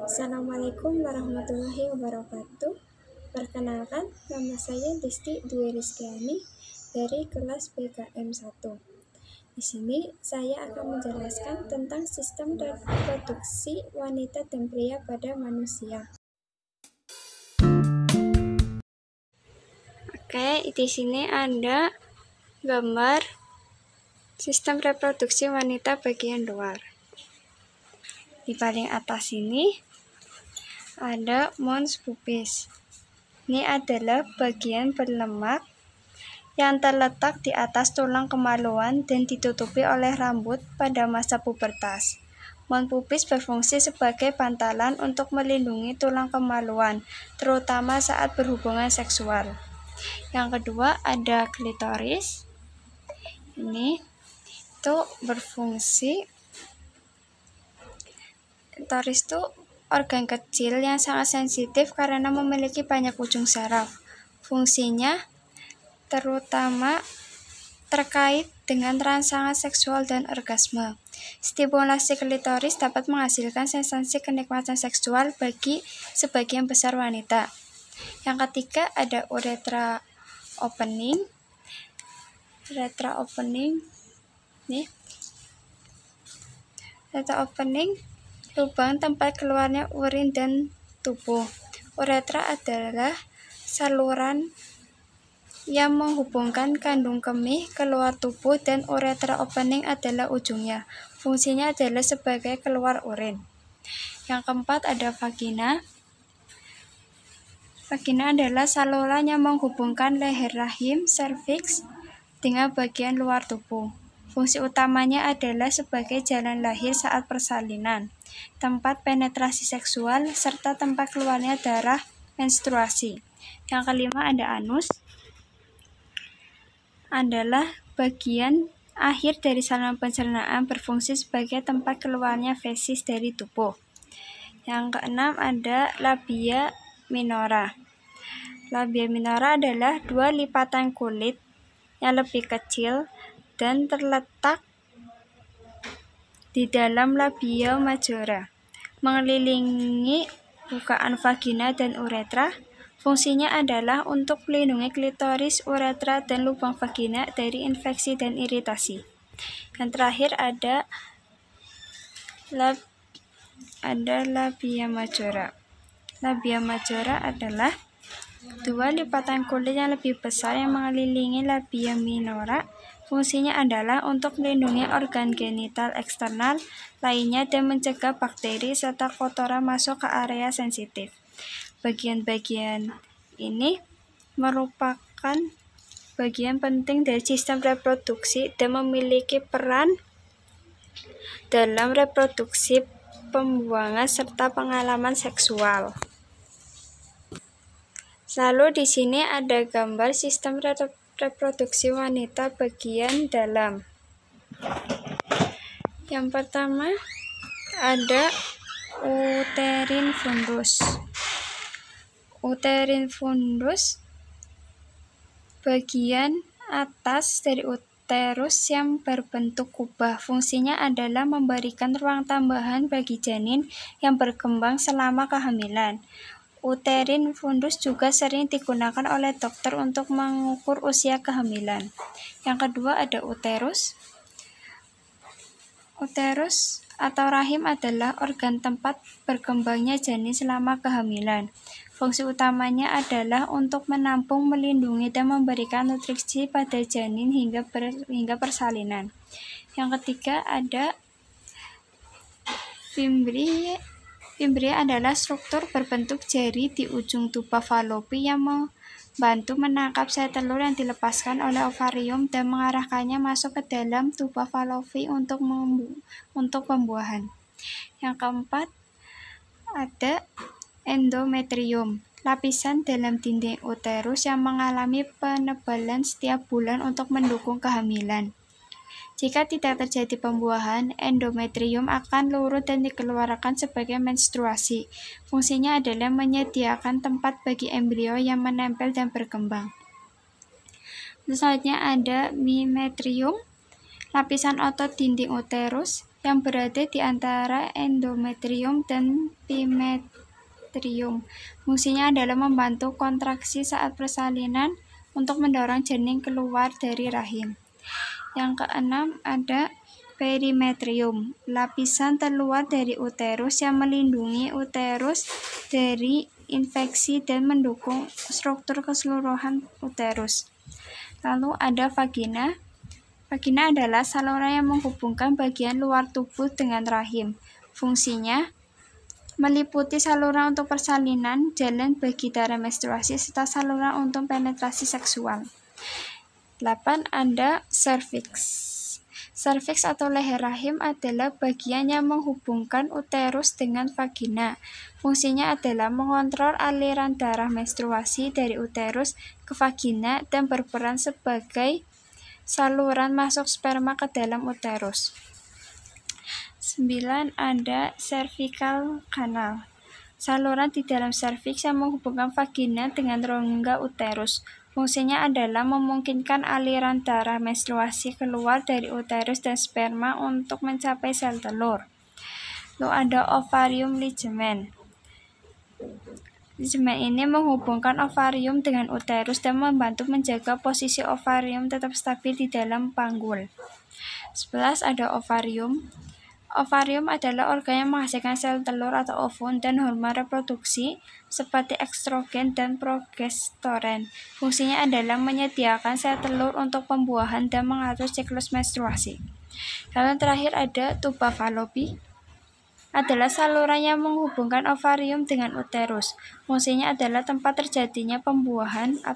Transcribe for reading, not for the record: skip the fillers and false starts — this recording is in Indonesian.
Assalamualaikum warahmatullahi wabarakatuh. Perkenalkan, nama saya Desti Dwi Rizkyani dari kelas PKM 1. Di sini saya akan menjelaskan tentang sistem reproduksi wanita dan pria pada manusia. Oke, di sini ada gambar sistem reproduksi wanita bagian luar. Di paling atas ini ada mons pubis. Ini adalah bagian berlemak yang terletak di atas tulang kemaluan dan ditutupi oleh rambut pada masa pubertas. Mons pubis berfungsi sebagai bantalan untuk melindungi tulang kemaluan, terutama saat berhubungan seksual. Yang kedua ada klitoris. Ini itu berfungsi. Klitoris itu organ kecil yang sangat sensitif karena memiliki banyak ujung saraf. Fungsinya terutama terkait dengan rangsangan seksual dan orgasme. Stimulasi klitoris dapat menghasilkan sensasi kenikmatan seksual bagi sebagian besar wanita. Yang ketiga ada urethra opening. Urethra opening lubang tempat keluarnya urin dan tubuh. Uretra adalah saluran yang menghubungkan kandung kemih keluar tubuh dan uretra opening adalah ujungnya. Fungsinya adalah sebagai keluar urin. Yang keempat ada vagina. Vagina adalah saluran yang menghubungkan leher rahim, serviks, dengan bagian luar tubuh. Fungsi utamanya adalah sebagai jalan lahir saat persalinan, tempat penetrasi seksual, serta tempat keluarnya darah menstruasi. Yang kelima ada anus. Adalah bagian akhir dari saluran pencernaan, berfungsi sebagai tempat keluarnya fesis dari tubuh. Yang keenam ada labia minora. Labia minora adalah dua lipatan kulit yang lebih kecil dan terletak di dalam labia majora, mengelilingi bukaan vagina dan uretra. Fungsinya adalah untuk melindungi klitoris, uretra, dan lubang vagina dari infeksi dan iritasi. Yang terakhir ada labia majora. Labia majora adalah dua lipatan kulit yang lebih besar yang mengelilingi labia minora. Fungsinya adalah untuk melindungi organ genital eksternal lainnya dan mencegah bakteri serta kotoran masuk ke area sensitif. Bagian-bagian ini merupakan bagian penting dari sistem reproduksi dan memiliki peran dalam reproduksi, pembuangan, serta pengalaman seksual. Lalu di sini ada gambar sistem reproduksi wanita bagian dalam. Yang pertama ada uterin fundus. Uterin fundus bagian atas dari uterus yang berbentuk kubah. Fungsinya adalah memberikan ruang tambahan bagi janin yang berkembang selama kehamilan. Uterin fundus juga sering digunakan oleh dokter untuk mengukur usia kehamilan. Yang kedua ada uterus. Uterus atau rahim adalah organ tempat berkembangnya janin selama kehamilan. Fungsi utamanya adalah untuk menampung, melindungi, dan memberikan nutrisi pada janin hingga persalinan. Yang ketiga ada fimbria. Fimbria adalah struktur berbentuk jari di ujung tuba falopi yang membantu menangkap sel telur yang dilepaskan oleh ovarium dan mengarahkannya masuk ke dalam tuba falopi untuk pembuahan. Yang keempat ada endometrium, lapisan dalam dinding uterus yang mengalami penebalan setiap bulan untuk mendukung kehamilan. Jika tidak terjadi pembuahan, endometrium akan lurut dan dikeluarkan sebagai menstruasi. Fungsinya adalah menyediakan tempat bagi embrio yang menempel dan berkembang. Selanjutnya ada memetrium, lapisan otot dinding uterus yang berada di antara endometrium dan pimetrium. Fungsinya adalah membantu kontraksi saat persalinan untuk mendorong janin keluar dari rahim. Yang keenam ada perimetrium, lapisan terluar dari uterus yang melindungi uterus dari infeksi dan mendukung struktur keseluruhan uterus. Lalu ada vagina. Vagina adalah saluran yang menghubungkan bagian luar tubuh dengan rahim. Fungsinya meliputi saluran untuk persalinan, jalan bagi darah menstruasi, serta saluran untuk penetrasi seksual. 8. Ada serviks. Serviks atau leher rahim adalah bagian yang menghubungkan uterus dengan vagina. Fungsinya adalah mengontrol aliran darah menstruasi dari uterus ke vagina dan berperan sebagai saluran masuk sperma ke dalam uterus. 9. Ada cervical canal. Saluran di dalam serviks yang menghubungkan vagina dengan rongga uterus. Fungsinya adalah memungkinkan aliran darah menstruasi keluar dari uterus dan sperma untuk mencapai sel telur. Lalu ada ovarium ligament. Ligament ini menghubungkan ovarium dengan uterus dan membantu menjaga posisi ovarium tetap stabil di dalam panggul. 11. Ada ovarium. Ovarium adalah organ yang menghasilkan sel telur atau ovum dan hormon reproduksi seperti estrogen dan progesteron. Fungsinya adalah menyediakan sel telur untuk pembuahan dan mengatur siklus menstruasi. Lalu terakhir ada tuba Fallopi. Adalah saluran yang menghubungkan ovarium dengan uterus. Fungsinya adalah tempat terjadinya pembuahan atau